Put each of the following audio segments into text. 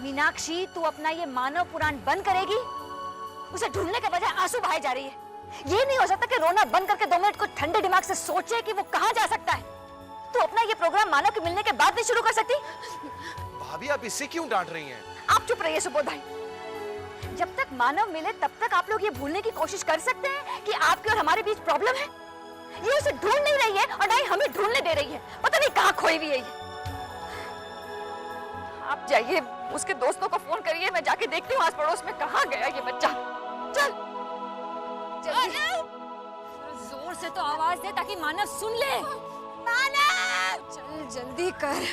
मीनाक्षी, तू अपना ये मानव पुराण बंद करेगी? उसे ढूंढने के बजाय आंसू बहाए जा रही है। ये नहीं हो सकता कि रोना बंद करके 2 मिनट को ठंडे दिमाग से सोचे कि वो कहाँ जा सकता है। तू अपना ये प्रोग्राम मानव के मिलने के बाद नहीं शुरू कर सकती? भाभी आप इससे क्यों डांट रही हैं? आप चुप रहिए सुबोध भाई। जब तक मानव मिले तब तक आप लोग ये भूलने की कोशिश कर सकते हैं कि आपके और हमारे बीच प्रॉब्लम है। ये उसे ढूंढ नहीं रही है और ना ही हमें ढूंढने दे रही है। पता नहीं कहाँ खोई हुई है ये। आप जाइए, उसके दोस्तों को फोन करिए, मैं जाके देखती हूँ आस पड़ोस में कहाँ गया ये बच्चा। चल जोर से तो आवाज दे ताकि मानव सुन ले। मानव, चल जल्दी कर।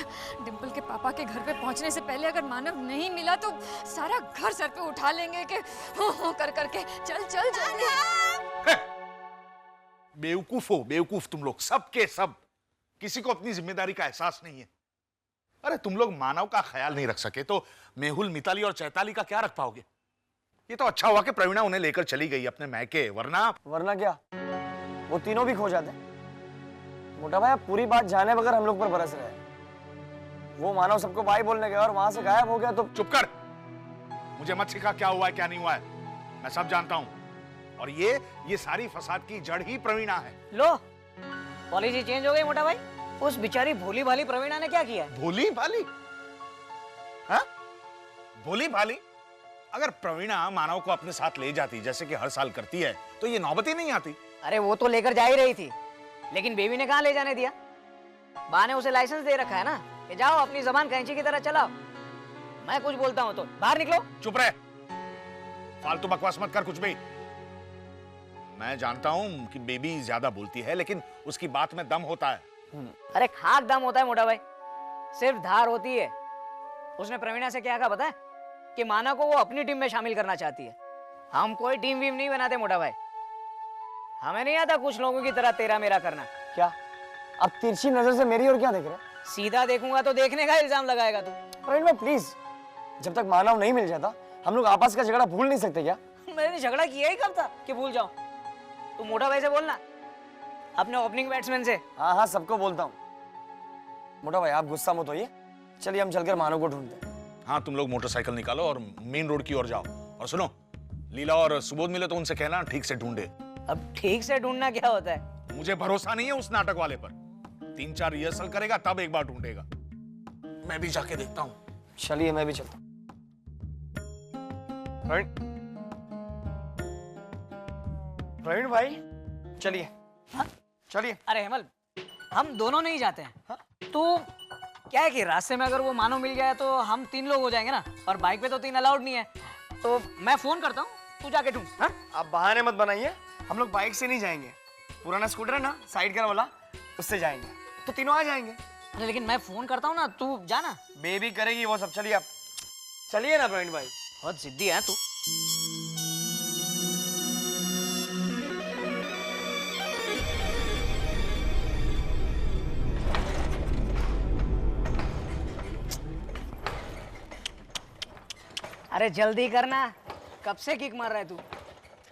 डिंपल के पापा के घर पे पहुंचने से पहले अगर मानव नहीं मिला तो सारा घर सर पे उठा लेंगे कि हो कर करके। चल चल जल्दी। बेवकूफ हो, बेवकूफ तुम लोग, सब के सब। किसी को अपनी जिम्मेदारी का एहसास नहीं है। अरे तुम लोग मानव का ख्याल नहीं रख सके तो मेहुल, मिताली और चैताली का क्या रख पाओगे? ये तो अच्छा हुआ कि प्रवीणा उन्हें लेकर चली गई अपने मैके, वरना क्या वो तीनों भी खो जाते? मोटा भाई आप पूरी बात जाने बगैर हम लोग पर बरस रहे हैं। वो मानव सबको भाई बोलने गया और वहां से गायब हो गया तो। चुप कर, मुझे मत सिखा क्या हुआ है क्या नहीं हुआ है, मैं सब जानता हूं। और ये सारी फसाद की जड़ ही प्रवीणा है। लो, पॉलिसी चेंज हो गई मोटा भाई। उस बेचारी भोली भाली प्रवीणा ने क्या किया? भोली भाली? हाँ? भोली भाली? अगर प्रवीणा मानव को अपने साथ ले जाती जैसे कि हर साल करती है तो ये नौबत ही नहीं आती। अरे वो तो लेकर जा ही रही थी, लेकिन बेबी ने कहाँ ले जाने दिया। बा ने उसे लाइसेंस दे रखा है ना कि जाओ अपनी जबान कैंची की तरह चलाओ। मैं कुछ बोलता हूँ तो बाहर निकलो। चुप रहे, फालतू बकवास मत कर कुछ भी। मैं जानता हूं कि बेबी ज्यादा बोलती है, लेकिन उसकी बात में दम होता है। अरे खाक दम होता है मोटा भाई, सिर्फ धार होती है। उसने प्रवीणा से क्या कहा पता है? कि माना को वो अपनी टीम में शामिल करना चाहती है। हम कोई टीम वीम नहीं बनाते मोटा भाई। हमें नहीं आता कुछ लोगों की तरह तेरा मेरा करना। क्या अब तिरछी नजर से मेरी और क्या देख रहे? सीधा देखूंगा तो देखने का इल्जाम लगाएगा तू। प्रवीण भाई प्लीज, जब तक मानव नहीं मिल जाता हम लोग आपस का झगड़ा भूल नहीं सकते क्या? मैंने झगड़ा किया ही कब था कि भूल जाऊं? तू मोटा भाई से बोलना, अपने ओपनिंग बैट्समैन से। हाँ हाँ सबको बोलता हूँ। मोटा भाई आप गुस्सा मत होइए, चलिए हम चलकर मानव को ढूंढते हैं। हाँ तुम लोग मोटरसाइकिल निकालो और मेन रोड की ओर जाओ। और सुनो, लीला और सुबोध मिले तो उनसे कहना ठीक से ढूंढे। अब ठीक से ढूंढना क्या होता है? मुझे भरोसा नहीं है उस नाटक वाले पर। 3-4 रिहर्सल करेगा तब एक बार ढूंढेगा। मैं भी जाके देखता हूँ। चलिए मैं भी चलता हूँ। प्रवीण भाई चलिए। हाँ? चलिए। अरे हेमल, हम दोनों नहीं जाते हैं। हाँ? तो क्या है कि रास्ते में अगर वो मानो मिल गया तो हम 3 लोग हो जाएंगे ना, और बाइक पे तो 3 अलाउड नहीं है। तो मैं फोन करता हूँ, तू जाके ढूंढ। हाँ? आप बहाने मत बनाइए, हम लोग बाइक से नहीं जाएंगे। पुराना स्कूटर है ना साइड कार वाला, उससे जाएंगे तो तीनों आ जाएंगे। अरे लेकिन मैं फोन करता हूँ ना, तू जाना। बेबी करेगी वो सब। चलिए आप चलिए ना प्रवीण भाई। बहुत जिद्दी है तू। अरे जल्दी करना, कब से किक मार रहा है तू?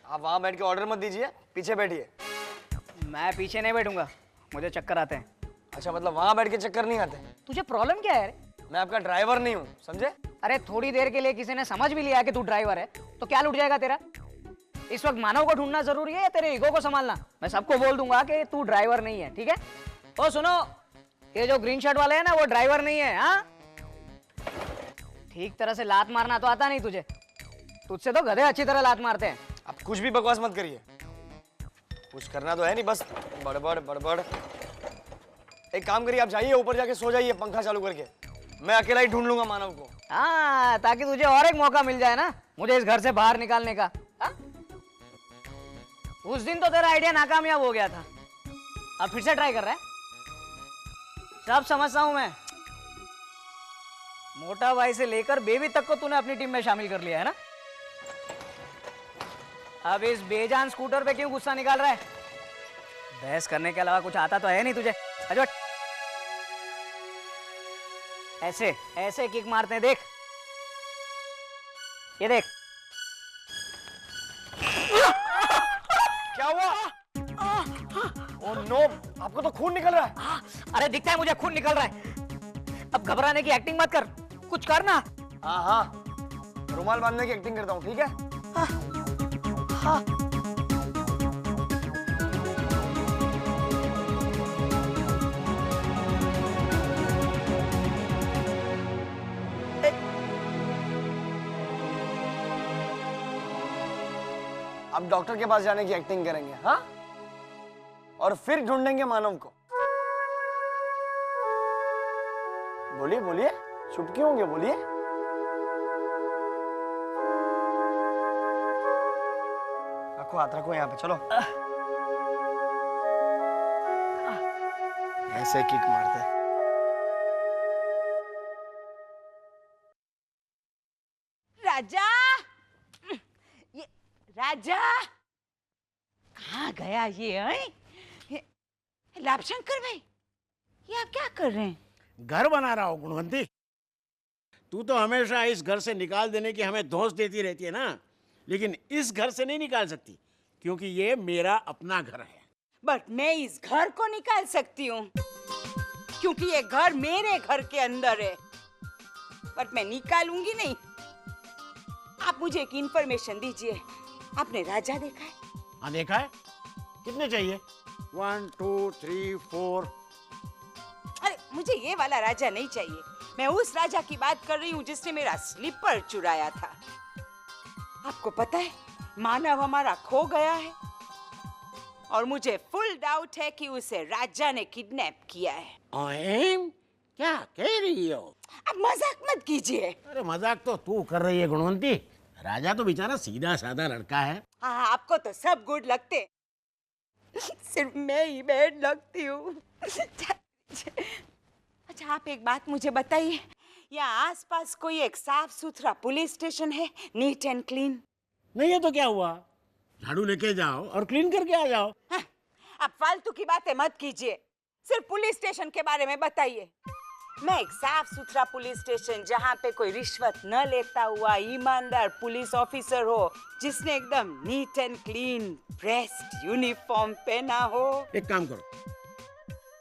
आप वहां बैठ के ऑर्डर मत दीजिए, पीछे बैठिए। मैं पीछे नहीं बैठूंगा, मुझे चक्कर आते हैं। अच्छा मतलब वहां बैठ के चक्कर नहीं आते? तुझे प्रॉब्लम क्या है रे? मैं आपका ड्राइवर नहीं हूँ, समझे? अरे थोड़ी देर के लिए किसी ने समझ भी लिया कि तू ड्राइवर है तो क्या लुट जाएगा तेरा? इस वक्त मानव को ढूंढना जरूरी है या तेरे ईगो को संभालना? मैं सबको बोल दूंगा कि तू ड्राइवर नहीं है, ठीक है? ओ सुनो, ये जो ग्रीन शर्ट वाले हैं ना, वो ड्राइवर नहीं है। हाँ, ठीक तरह से लात मारना तो आता नहीं तुझे। तुझसे तो गधे अच्छी तरह लात मारते हैं। आप कुछ भी बकवास मत करिए, कुछ करना तो है नहीं, बस बड़बड़ बड़बड़। एक काम करिए, आप जाइए ऊपर जाके सो जाइए पंखा चालू करके। मैं अकेला ही ढूंढ लूंगा मानव को। हाँ, ताकि तुझे और एक मौका मिल जाए ना मुझे इस घर से बाहर निकालने का। हाँ? उस दिन तो तेरा आइडिया नाकामयाब हो गया था, अब फिर से ट्राई कर रहा है। सब समझता हूं मैं। मोटा भाई से लेकर बेबी तक को तूने अपनी टीम में शामिल कर लिया है ना? अब इस बेजान स्कूटर पे क्यों गुस्सा निकाल रहा है? बहस करने के अलावा कुछ आता तो है नहीं तुझे। अजो, ऐसे ऐसे किक मारते हैं, देख ये देख। क्या हुआ? ओह नो, आपको तो खून निकल रहा है। अरे दिखता है मुझे खून निकल रहा है। अब घबराने की एक्टिंग मत कर, कुछ कर ना। हाँ हाँ, रुमाल बांधने की एक्टिंग करता हूँ, ठीक है? हाँ। अब डॉक्टर के पास जाने की एक्टिंग करेंगे, हाँ? और फिर ढूंढेंगे मानव को। बोलिए बोलिए, चुप क्यों होंगे, बोलिए। रखो हाथ, रखो यहाँ पे, चलो। ऐसे किक मारते। राजा, ये राजा कहाँ गया ये लाभशंकर भाई, ये आप क्या कर रहे हैं? घर बना रहा हूँ गुणवंती। तू तो हमेशा इस घर से निकाल देने की हमें धौंस देती रहती है ना, लेकिन इस घर से नहीं निकाल सकती क्योंकि ये मेरा अपना घर है। बट मैं इस घर को निकाल सकती हूँ क्योंकि ये घर मेरे घर के अंदर है, बट मैं निकालूंगी नहीं। आप मुझे एक इंफॉर्मेशन दीजिए, आपने राजा देखा है? हाँ देखा है। कितने चाहिए? 1 2 3 4। अरे मुझे ये वाला राजा नहीं चाहिए, मैं उस राजा की बात कर रही हूँ जिसने मेरा स्लीपर चुराया था। आपको पता है मानव हमारा खो गया है और मुझे फुल डाउट है कि उसे राजा ने किडनैप किया है। क्या कह रही हो? अब मजाक मत कीजिए। अरे मजाक तो तू कर रही है गुणवंती। राजा तो बेचारा सीधा साधा लड़का है। हाँ, आपको तो सब गुड लगते, सिर्फ मैं ही बैड लगती हूँ। अच्छा आप एक बात मुझे बताइए, यहाँ आसपास कोई एक साफ सुथरा पुलिस स्टेशन है, नीट एंड क्लीन? नहीं है तो क्या हुआ, झाड़ू लेके जाओ और क्लीन करके आ जाओ। हाँ, आप फालतू की बातें मत कीजिए, सिर्फ पुलिस स्टेशन के बारे में बताइए। मैं एक साफ सुथरा पुलिस स्टेशन जहाँ पे कोई रिश्वत न लेता हुआ ईमानदार पुलिस ऑफिसर हो, जिसने एकदम neat and clean pressed uniform पहना हो। एक काम करो,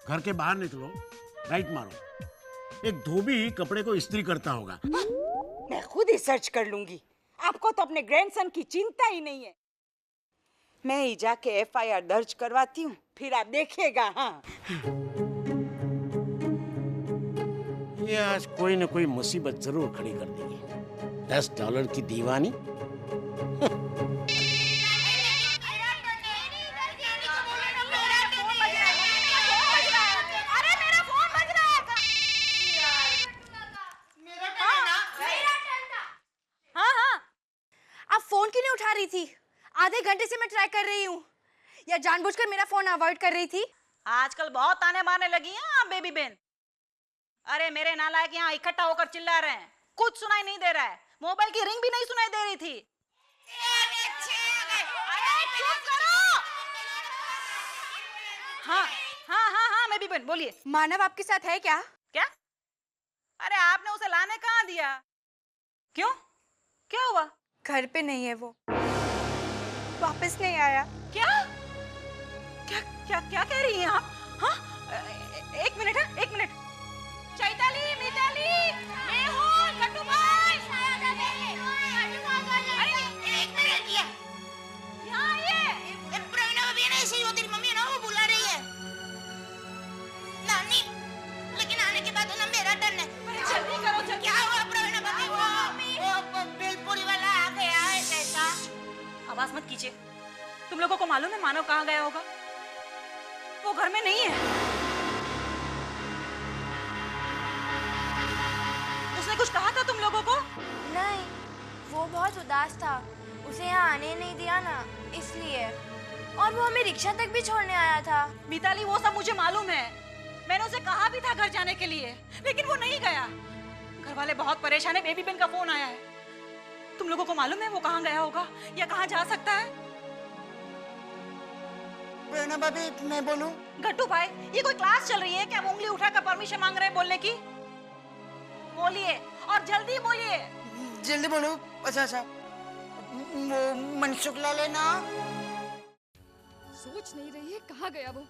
घर के बाहर निकलो, राइट मारो, एक धोबी कपड़े को इस्त्री करता होगा। मैं खुद ही सर्च कर लूंगी, आपको तो अपने ग्रैंडसन की चिंता ही नहीं है। मैं ही जाके FIR दर्ज करवाती हूँ, फिर आप देखिएगा। हाँ ये आज कोई न कोई मुसीबत जरूर खड़ी कर देगी। $10 की दीवानी। आप फोन क्यों नहीं उठा रही थी? आधे घंटे से मैं ट्राई कर रही हूँ। या जानबूझकर मेरा फोन अवॉइड कर रही थी? आजकल बहुत ताने मारने लगी हैं आप बेबी बहन। अरे मेरे नालायक यहाँ इकट्ठा होकर चिल्ला रहे हैं, कुछ सुनाई नहीं दे रहा है। मोबाइल की रिंग भी नहीं सुनाई दे रही थी। अरे चुप करो। हाँ हाँ हाँ हाँ बेबी बहन बोलिए। मानव आपके साथ है क्या? क्या? अरे आपने उसे लाने कहाँ दिया? क्यों, क्या हुआ? घर पे नहीं है वो, वापस नहीं आया। क्या क्या क्या क्या कह रही हैं आप? हाँ एक मिनट है, एक मिनट। चैताली, मिताली, मेहुल, गट्टू भाई, अरे एक मिनट यहाँ आइए। प्रवीणा भाभी ना ऐसे ही हो, तेरी मम्मी है ना वो बुला रही है। नानी, लेकिन आने के बाद ना मेरा टर्न है। जल्दी करो, जल्दी। क्या हुआ प्रवीणा भाभी? वो बिलपुरी वाला आ गया है कैसा? आवाज मत कीजिए। तुम लोगों को मालूम है मानव कहाँ गया होगा? वो घर में नहीं है। उसने कुछ कहा था तुम लोगों को? नहीं, वो बहुत उदास था, उसे यहाँ आने नहीं दिया ना, इसलिए। और वो हमें रिक्शा तक भी छोड़ने आया था। मिताली वो सब मुझे मालूम है, मैंने उसे कहा भी था घर जाने के लिए, लेकिन वो नहीं गया। घर वाले बहुत परेशान है, बेबी बहन का फोन आया है। तुम लोगों को मालूम है वो कहाँ गया होगा या कहाँ जा सकता है? प्रवीणा भाभी मैं बोलूं? गट्टू भाई, ये कोई क्लास चल रही है क्या? उंगली उठाकर परमिशन मांग रहे हैं बोलने की? बोलिए और जल्दी बोलिए। जल्दी बोलो। अच्छा अच्छा, वो मनसुख लाल है ना? सोच नहीं रही है कहाँ गया वो?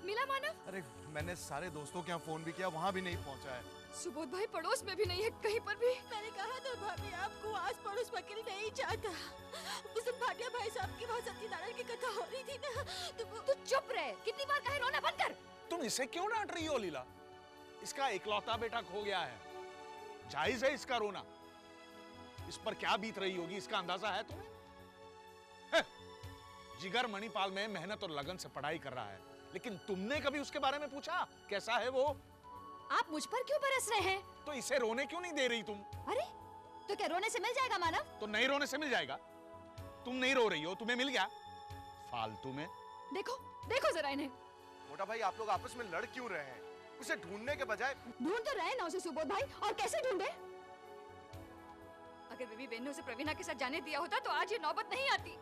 मिला मानव? अरे मैंने सारे दोस्तों के यहाँ फोन भी किया, वहाँ भी नहीं पहुँचा है। सुबोध भाई पड़ोस में भी नहीं है कहीं पर भी। मैंने कहा था भाभी आपको आस पड़ोस में अकेले नहीं चाहता। उस दिन भाटिया भाई साहब की वहाँ सत्यनारायण की कथा हो रही थी ना, तो तू चुप रहे, कितनी बार कहे रोना बंद कर। तुम इसे क्यों डांट रही हो लीला? इसका इकलौता बेटा खो गया है, जायज है इसका रोना। इस पर क्या बीत रही होगी इसका अंदाजा है तुम्हें? जिगर मणिपाल में मेहनत और लगन से पढ़ाई कर रहा है, लेकिन तुमने कभी उसके बारे में पूछा कैसा है वो? आप मुझ पर क्यों बरस रहे हैं? तो इसे रोने क्यों नहीं दे रही तुम? अरे तो क्या रोने से मिल जाएगा मानव? तो नहीं रोने से मिल जाएगा। तुम नहीं रो रही हो, तुम्हें मिल गया फालतू में। देखो देखो जरा इन्हें। मोटा भाई आप लोग आपस में लड़ क्यों रहे हैं? उसे ढूंढने के बजाय। ढूंढ तो रहे ना उसे सुबोध भाई, और कैसे ढूंढे? अगर बेबी बहन ने उसे प्रवीणा के साथ जाने दिया होता तो आज ये नौबत नहीं आती।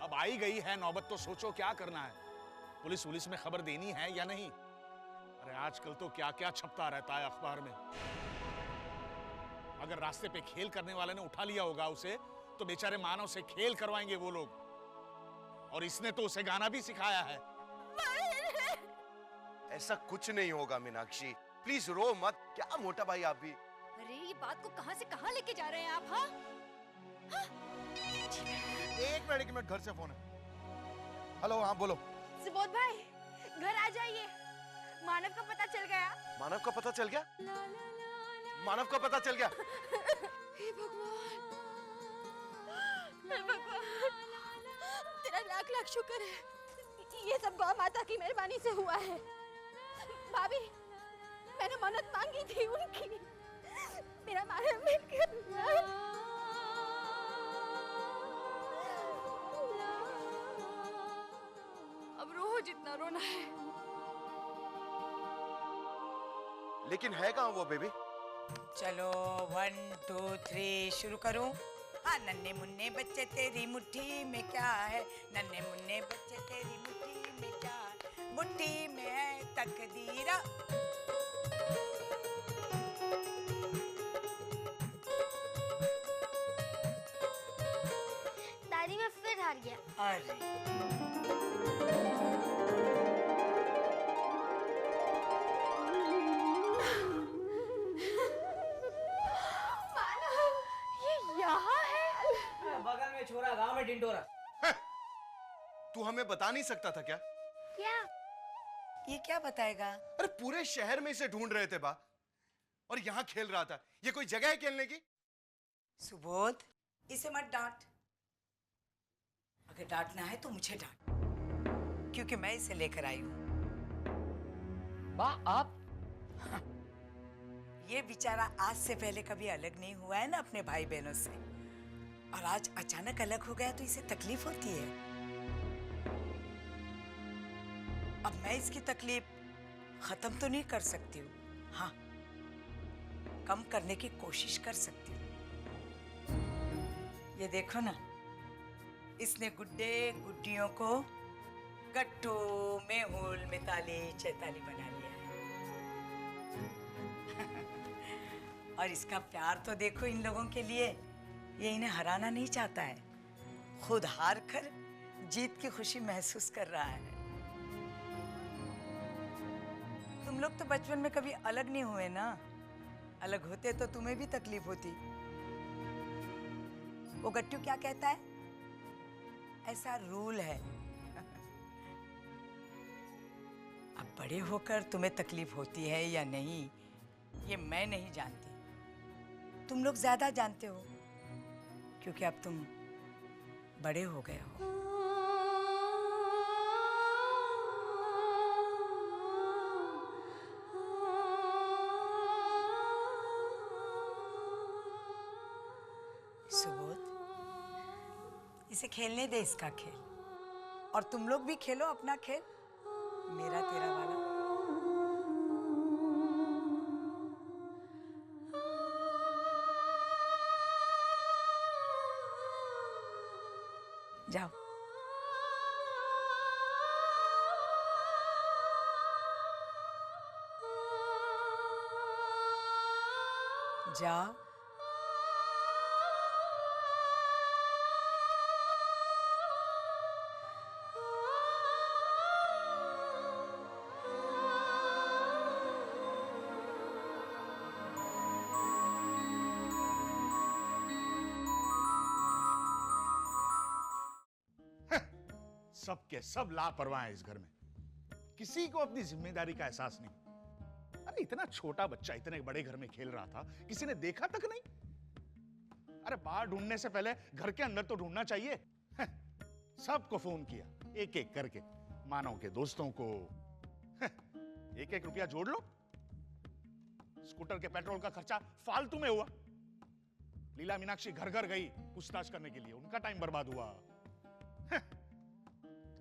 अब आई गई है नौबत तो सोचो क्या करना है। पुलिस में खबर देनी है या नहीं? अरे आजकल तो क्या क्या छपता रहता है अखबार में। अगर रास्ते पे खेल करने वाले ने उठा लिया होगा उसे, तो बेचारे मानव से खेल करवाएंगे वो लोग। और इसने तो उसे गाना भी सिखाया है। ऐसा कुछ नहीं होगा मीनाक्षी, प्लीज रो मत। क्या मोटा भाई आप भी? अरे ये बात को कहां से कहां लेके जा रहे हैं आप? हाँ? एक मिनट घर से फोन है। हेलो हाँ बोलो। सुबोध भाई घर आ जाइए, मानव का पता चल गया। मानव का पता चल गया? मानव का पता चल गया? हे भगवान, हे भगवान, तेरा लाख लाख शुक्र है, ये सब गौ माता की मेहरबानी से हुआ है। भाभी मैंने मन्नत मांगी थी उनकी, मेरा मानव मिल गया। अब रो जितना रोना है। लेकिन है कहाँ वो बेबी? चलो 1 2 3 शुरू करूं। हाँ, नन्हे मुन्ने बच्चे तेरी मुट्ठी में क्या है, नन्हे मुन्ने बच्चे तेरी मुट्ठी में क्या है, मुट्ठी में है तकदीरा। दादी मैं फिर हार गया। अरे बगल में छोरा, गांव में ढिंडोरा। तू हमें बता नहीं सकता था क्या? क्या? ये क्या बताएगा? अरे पूरे शहर में इसे ढूंढ रहे थे बा, और यहाँ खेल रहा था। ये कोई जगह है खेलने की? सुबोध, इसे मत डांट। अगर डांटना है तो मुझे डांट, क्योंकि मैं इसे लेकर आई हूँ। आप? हाँ, ये बेचारा आज से पहले कभी अलग नहीं हुआ है ना अपने भाई बहनों से, और आज अचानक अलग हो गया तो इसे तकलीफ होती है। अब मैं इसकी तकलीफ खत्म तो नहीं कर सकती हूँ, हाँ कम करने की कोशिश कर सकती हूँ। ये देखो ना, इसने गुड्डे गुड्डियों को गट्टू मेहुल मिताली चैताली बना लिया है। और इसका प्यार तो देखो इन लोगों के लिए। ये इन्हें हराना नहीं चाहता है, खुद हार कर जीत की खुशी महसूस कर रहा है। तुम लोग तो बचपन में कभी अलग नहीं हुए ना, अलग होते तो तुम्हें भी तकलीफ होती। वो गट्टू क्या कहता है? ऐसा रूल है। अब बड़े होकर तुम्हें तकलीफ होती है या नहीं, ये मैं नहीं जानती, तुम लोग ज्यादा जानते हो, क्योंकि अब तुम बड़े हो गए हो। सुबोध, इसे खेलने दे इसका खेल, और तुम लोग भी खेलो अपना खेल, मेरा तेरा वाला। जाओ। जाओ। सब के सब लापरवाह हैं इस घर में। किसी को अपनी जिम्मेदारी का एहसास नहीं। अरे इतना छोटा बच्चा इतने बड़े घर में खेल रहा था, किसी ने देखा तक नहीं। अरे बाहर ढूंढने से पहले घर के अंदर तो ढूंढना चाहिए। सबको फोन किया एक एक करके, मानव के दोस्तों को। एक एक रुपया जोड़ लो। स्कूटर के पेट्रोल का खर्चा फालतू में हुआ। लीला मीनाक्षी घर घर गई पूछताछ करने के लिए, उनका टाइम बर्बाद हुआ।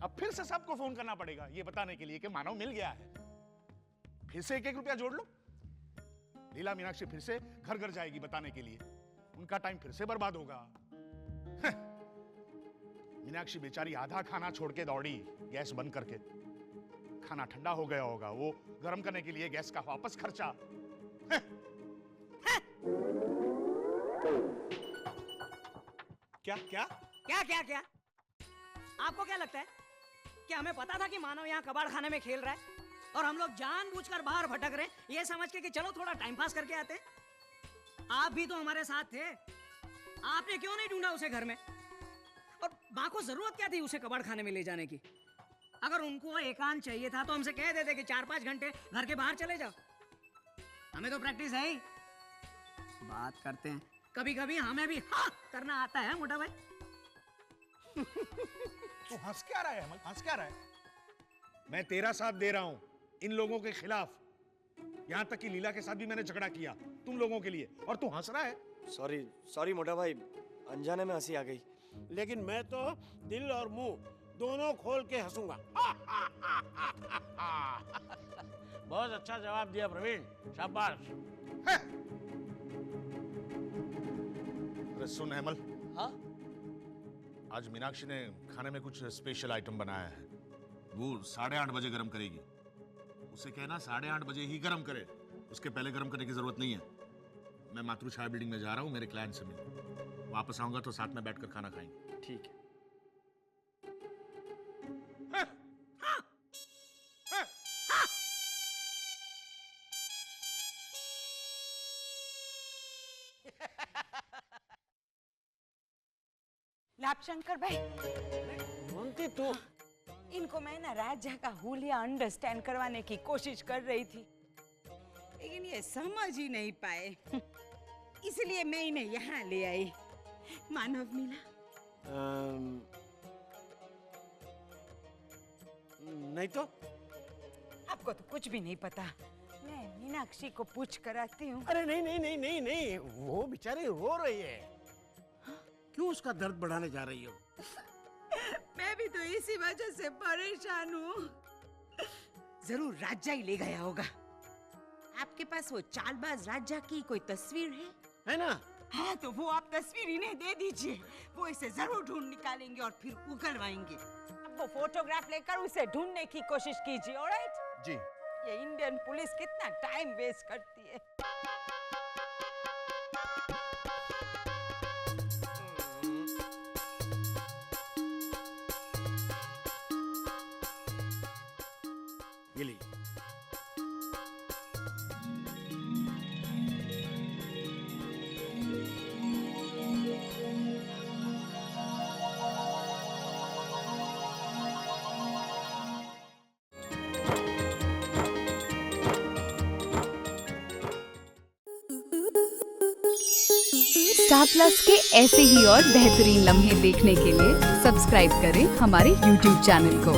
अब फिर से सबको फोन करना पड़ेगा ये बताने के लिए कि मानव मिल गया है। फिर से एक एक रुपया जोड़ लो। लीला मीनाक्षी फिर से घर घर जाएगी बताने के लिए, उनका टाइम फिर से बर्बाद होगा। मीनाक्षी बेचारी आधा खाना छोड़ के दौड़ी गैस बंद करके। खाना ठंडा हो गया होगा, वो गर्म करने के लिए गैस का वापस खर्चा। क्या क्या क्या क्या क्या? आपको क्या लगता है कि हमें पता था कि मानव यहाँ कबाड़ खाने में खेल रहा है और हम लोग जानबूझकर बाहर भटक रहे हैं ये समझ के कि चलो थोड़ा टाइम पास करके आते हैं? आप भी तो हमारे साथ थे। आपने क्यों नहीं ढूंढा उसे घर में? और माँ को जरूरत क्या थी उसे कबाड़ खाने में ले जाने की? अगर उनको एकांत चाहिए था तो हमसे कह देते कि 4-5 घंटे घर के बाहर चले जाओ। हमें तो प्रैक्टिस है ही, बात करते हैं। कभी कभी हमें भी हाँ करना आता है मोटा भाई। तू हंस क्या रहा है अमल? हंस क्या रहा है? मैं तेरा साथ दे रहा हूं इन लोगों के खिलाफ। यहां तक कि लीला के साथ भी मैंने झगड़ा किया तुम लोगों के लिए, और तू हंस रहा है। सॉरी सॉरी मोटा भाई, अनजाने में हंसी आ गई। लेकिन मैं तो दिल और मुंह दोनों खोल के हंसूंगा। बहुत अच्छा जवाब दिया प्रवीण, शाबाश। अरे सुन हेमल, हाँ आज मीनाक्षी ने खाने में कुछ स्पेशल आइटम बनाया है। वो 8:30 बजे गरम करेगी। उसे कहना 8:30 बजे ही गरम करे, उसके पहले गरम करने की जरूरत नहीं है। मैं मातृछाया बिल्डिंग में जा रहा हूँ मेरे क्लाइंट से मिलने। वापस आऊंगा तो साथ में बैठकर खाना खाएंगे। ठीक है। लाभशंकर भाई, मोंटी तू इनको मैं ना राजा का हुलिया अंडरस्टैंड करवाने की कोशिश कर रही थी, लेकिन ये समझ ही नहीं पाए। इसलिए मैं इन्हें यहाँ ले आई। मानव मिला? नहीं तो आपको तो कुछ भी नहीं पता। मैं मीनाक्षी को पूछ कर आती हूँ। अरे नहीं नहीं नहीं नहीं नहीं, वो बेचारी रो रही है। क्यों उसका दर्द बढ़ाने जा रही हो? मैं भी तो इसी वजह से परेशान हूँ। जरूर राजा ही ले गया होगा। आपके पास वो चालबाज राजा की कोई तस्वीर है ना? हाँ, तो वो आप तस्वीर इन्हें दे दीजिए। वो इसे जरूर ढूंढ निकालेंगे और फिर उगलवाएंगे। अब वो फोटोग्राफ लेकर उसे ढूंढने की कोशिश कीजिए। ऑलराइट? जी। ये इंडियन पुलिस कितना टाइम वेस्ट करती है। ये ली। स्टार प्लस के ऐसे ही और बेहतरीन लम्हे देखने के लिए सब्सक्राइब करें हमारे YouTube चैनल को।